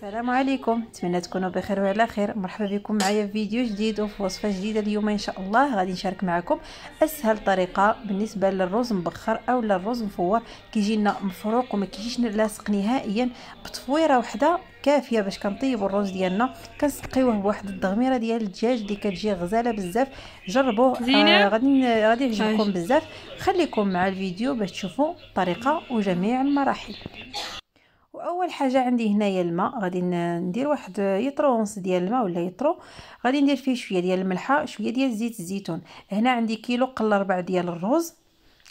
السلام عليكم، نتمنى تكونوا بخير وعلى خير. مرحبا بكم معايا في فيديو جديد وفي وصفه جديده. اليوم ان شاء الله غادي نشارك معكم اسهل طريقه بالنسبه للرز مبخر او للرز مفور كيجي لنا مفروق وما كيجيش لاصق نهائيا. بتفويره وحده كافيه باش كنطيبوا الرز ديالنا. كنسقيوه بواحد الدغميره ديال الدجاج اللي كتجي غزاله بزاف. جربوه غادي يعجبكم بزاف. خليكم مع الفيديو باش تشوفوا الطريقه وجميع المراحل. واول حاجه عندي هنايا الماء، غادي ندير واحد يطرو ونص ديال الماء ولا يطرو. غادي ندير فيه شويه ديال الملحه، شويه ديال زيت الزيتون. هنا عندي كيلو قله ربع ديال الرز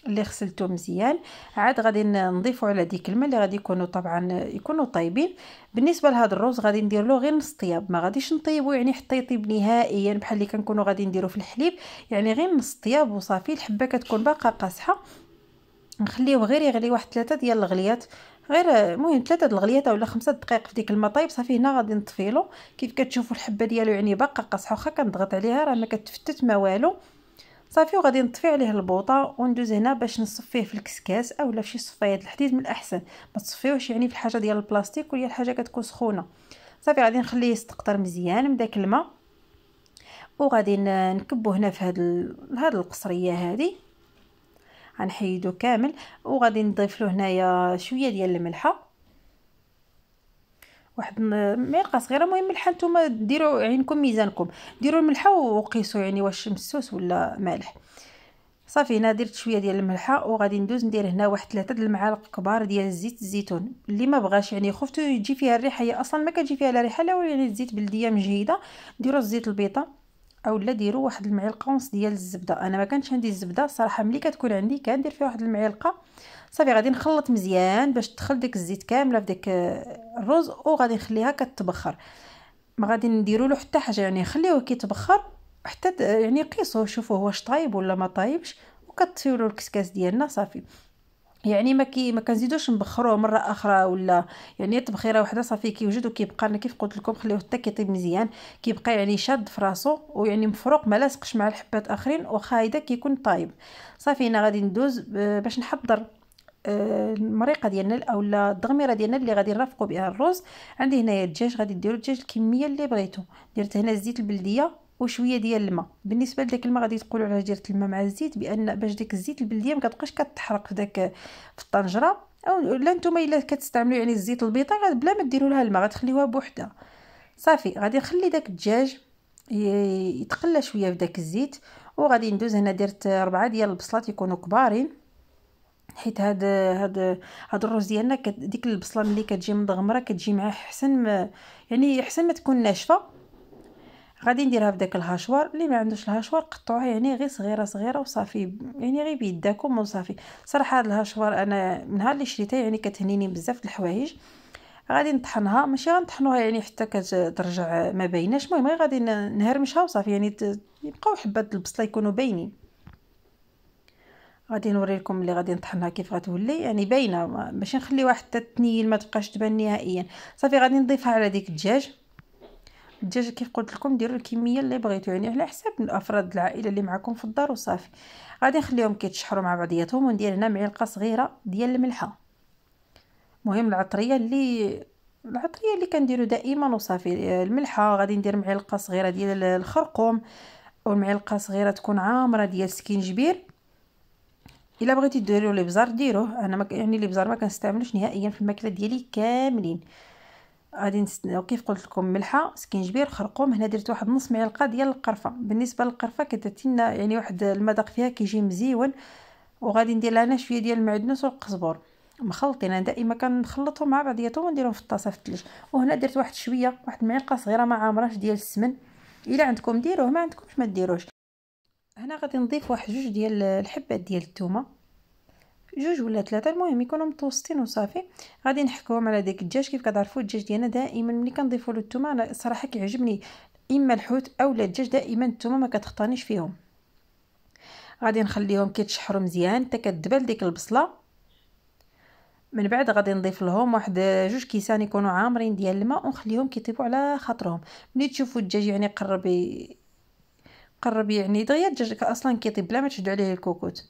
اللي غسلته مزيان. عاد غادي نضيفوا على ديك الماء اللي غادي يكونوا طبعا يكونوا طايبين. بالنسبه لهذا الرز غادي ندير له غير نص طياب، ما غاديش نطيبو يعني حتى يطيب نهائيا بحال اللي كنكونوا غادي نديرو في الحليب، يعني غير نص طياب وصافي. الحبه كتكون باقا قاصحه، نخليوه غير يغلي واحد 3 ديال الغليات، غير المهم 3 د الغليات ولا 5 دقائق في ديك الماء طايب صافي. هنا غادي نطفيلو. كيف كتشوفوا الحبه ديالو يعني باقا قاصحه، واخا كنضغط عليها راه ما كتفتت ما والو صافي. وغادي نطفي عليه البوطه وندوز هنا باش نصفيه في الكسكاس اولا في شي صفايات الحديد من الاحسن. ما تصفيوش يعني في الحاجه ديال البلاستيك وهي الحاجه كتكون سخونه صافي. غادي نخليه يستقطر مزيان من داك الماء وغادي نكبو هنا في هاد القصريه هذه. غنحيدو كامل وغادي نضيف له هنايا شويه ديال الملحه، واحد معلقه صغيره. المهم الملحه نتوما ديروا عينكم ميزانكم، ديروا الملحه وقيسوا يعني واش مسوس ولا مالح صافي. هنا درت شويه ديال الملحه وغادي ندوز ندير هنا واحد 3 د المعالق كبار ديال زيت الزيتون. اللي ما بغاش يعني خفتو يجي فيها الريحه، هي اصلا ما كتجي فيها لا ريحه لا، يعني الزيت بلديه مجهده. ديروا الزيت البيضه اولا ديروا واحد المعلقه ونص ديال الزبده. انا ما كانش عندي الزبده الصراحه، ملي كتكون عندي كندير فيها واحد المعلقه صافي. غادي نخلط مزيان باش تدخل داك الزيت كامله في داك الرز وغادي نخليها كتبخر. ما غادي نديروا له حتى حاجه، يعني خليوه كيتبخر حتى يعني قيسوه شوفوه واش طايب ولا ما طايبش، وكتطفيو له الكسكاس ديالنا صافي. يعني ما كنزيدوش نبخروه مره اخرى ولا يعني تبخيره واحده صافي كيوجد وكيبقى. انا كيف قلت لكم خليوه حتى كيطيب مزيان، كيبقى يعني شاد في راسو ويعني مفروق ما لاصقش مع الحبات اخرين واخا هيدا كيكون طايب صافي. هنا غادي ندوز باش نحضر المريقه ديالنا اولا الدغميره ديالنا اللي غادي نرافقوا بها الرز. عندي هنايا الدجاج، غادي ديروا الدجاج الكميه اللي بغيتو. درت هنا الزيت البلديه وشويه ديال الماء. بالنسبه لداك الماء غادي تقولوا علاش درت الماء مع الزيت، بان باش داك الزيت البلديه ما كتبقاش كتحرق في داك في الطنجره. او لا نتوما الا كتستعملوا يعني الزيت البيضه بلا ما ديروا لها الماء غتخليوها بوحدها صافي. غادي نخلي داك الدجاج يتقلى شويه في داك الزيت وغادي ندوز. هنا درت 4 ديال البصلات يكونوا كبارين، حيت هاد الرز ديالنا ديك البصله ملي كتجي مدغمره كتجي معاه احسن يعني احسن ما تكون ناشفه. غادي نديرها في داك الهاشوار. اللي ما عندوش الهاشوار قطعوها يعني غير صغيره صغيره وصافي، يعني غير بيداكم وصافي. صراحه هاد الهاشوار انا من نهار اللي شريتها يعني كتهنيني بزاف الحوايج. غادي نطحنها، ماشي غنطحنوها يعني حتى كترجع ما بايناش، المهم غير غادي نهرمشها وصافي يعني يبقاو حبات البصله يكونوا باينين. غادي نوريكم اللي غادي نطحنها كيف غتولي يعني باينه، باش نخليوها حتى تنيل ما تبقاش تبان نهائيا صافي. غادي نضيفها على ديك الدجاج كيف قلت لكم ديروا الكميه اللي بغيتو يعني على حساب افراد العائله اللي معكم في الدار وصافي. غادي نخليهم كيتشحروا مع بعضياتهم وندير هنا معلقه صغيره ديال الملحه. مهم العطريه اللي كنديروا دائما وصافي. الملحه غادي ندير معلقه صغيره ديال الخرقوم والمعلقه صغيره تكون عامره ديال السكينجبير. الا بغيتي ديروا الابزار ديروه، انا يعني الابزار ما كنستعملوش نهائيا في الماكله ديالي كاملين. غادي نستناو كيف قلت لكم ملحه سكينجبير خرقوم. هنا درت واحد نص معلقه ديال القرفه. بالنسبه للقرفه كدرت لنا يعني واحد المذاق فيها كيجي مزيون. وغادي ندير لها شويه ديال المعدنوس والقزبر مخلطين. انا دائما كنخلطهم مع بعضياتهم ونديرهم في الطاسه في الثلج. وهنا درت واحد شويه واحد المعلقه صغيره ما عامراش ديال السمن. الا عندكم ديروه، ما عندكمش ما ديروش. هنا غادي نضيف واحد 2 ديال الحبات ديال الثومه، 2 ولا 3 المهم يكونوا متوسطين وصافي. غادي نحكوهم على داك الدجاج. كيف كتعرفوا الدجاج ديالنا دائما ملي كنضيفوا له الثومه، انا صراحه كيعجبني اما الحوت اولا الدجاج دائما الثومه ما كتخطانيش فيهم. غادي نخليهم كيتشحروا مزيان حتى كتدبل ديك البصله. من بعد غادي نضيف لهم واحد 2 كيسان يكونوا عامرين ديال الماء ونخليهم كيطيبوا على خاطرهم. ملي تشوفوا الدجاج يعني قرب يعني دغيا الدجاج اصلا كيطيب بلا ما تشدوا عليه الكوكوت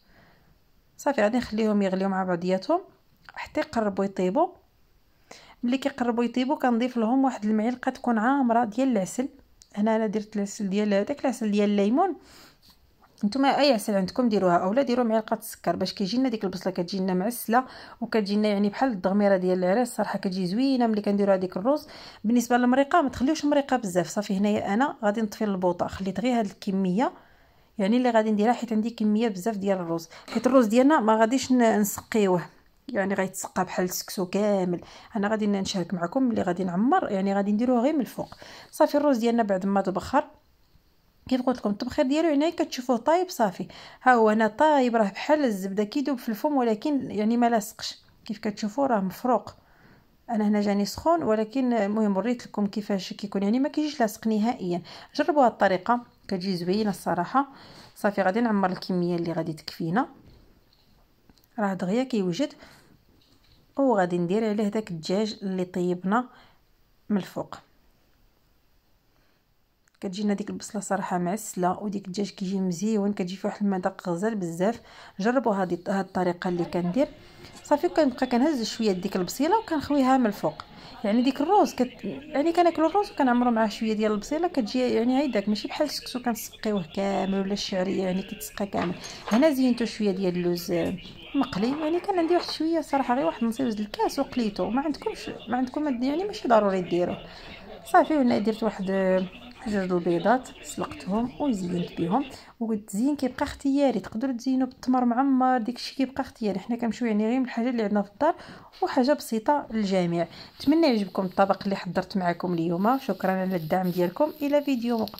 صافي. غادي نخليهم يغليو مع بعضياتهم حتى يقربوا يطيبوا. ملي كيقربوا يطيبوا كنضيف لهم واحد المعلقه تكون عامره ديال العسل. هنا انا درت العسل ديال داك العسل ديال الليمون. نتوما اي عسل عندكم ديروها، اولا ديروا معلقه السكر باش كيجي لنا ديك البصله كتجي لنا معسله وكتجي لنا يعني بحال الضغميره ديال العراس. صراحه كتجي زوينه ملي كنديروا هذيك الروز. بالنسبه للمريقه ما تخليوش مريقه بزاف. صافي هنايا انا غادي نطفي البوطه، خليت غير هاد الكميه يعني اللي غادي نديرها، حيت عندي كميه بزاف ديال الروز. حيت الروز ديالنا ما غاديش نسقيوه، يعني غيتسقى بحال السكسو كامل. انا غادي نشارك معكم اللي غادي نعمر، يعني غادي نديروه غير من الفوق. صافي الروز ديالنا بعد ما تبخر كيف قلت لكم التبخير ديالو يعني كتشوفوه طايب صافي. ها هو انا طايب، راه بحال الزبده كيدوب في الفم، ولكن يعني ما لاصقش كيف كتشوفوا راه مفروق. انا هنا جاني سخون، ولكن المهم وريت لكم كيفاش كيكون، يعني ما كيجيش لاصق نهائيا. جربوا هذه الطريقه كتجي زوينه الصراحه. صافي غادي نعمر الكميه اللي غادي تكفينا، راه دغيا كيوجد. وغادي ندير عليه داك الدجاج اللي طيبنا من الفوق. كتجينا ديك البصله صراحه معسله، وديك الدجاج كيجي مزيون، كتجي فيه واحد المذاق غزال بزاف. جربوا هذه الطريقه اللي كندير. صافي كنبقى كنهز شويه ديك البصيله وكنخويها من الفوق. يعني ديك الروز يعني كناكلوا الروز وكنعمروا معاه شويه ديال البصيله، كتجي يعني هيداك ماشي بحال السكسو كنسقيوه كامل ولا الشعريه يعني كيتسقى كامل. هنا زينتو شويه ديال اللوز مقلي، يعني كان عندي واحد شويه صراحه، غير واحد نصيب الكاس وقليته. ما عندكم يعني ماشي ضروري ديروه. صافي هنا درت واحد جوج البيضات سلقتهم وزينت بهم. والتزيين كيبقى اختياري، تقدروا تزينوا بالتمر معمر، داكشي كيبقى اختياري. حنا كنمشيو يعني غير من الحاجه اللي عندنا في الدار وحاجه بسيطه للجميع. نتمنى يعجبكم الطبق اللي حضرت معكم اليوم. شكرا على الدعم ديالكم. الى فيديو مقبل.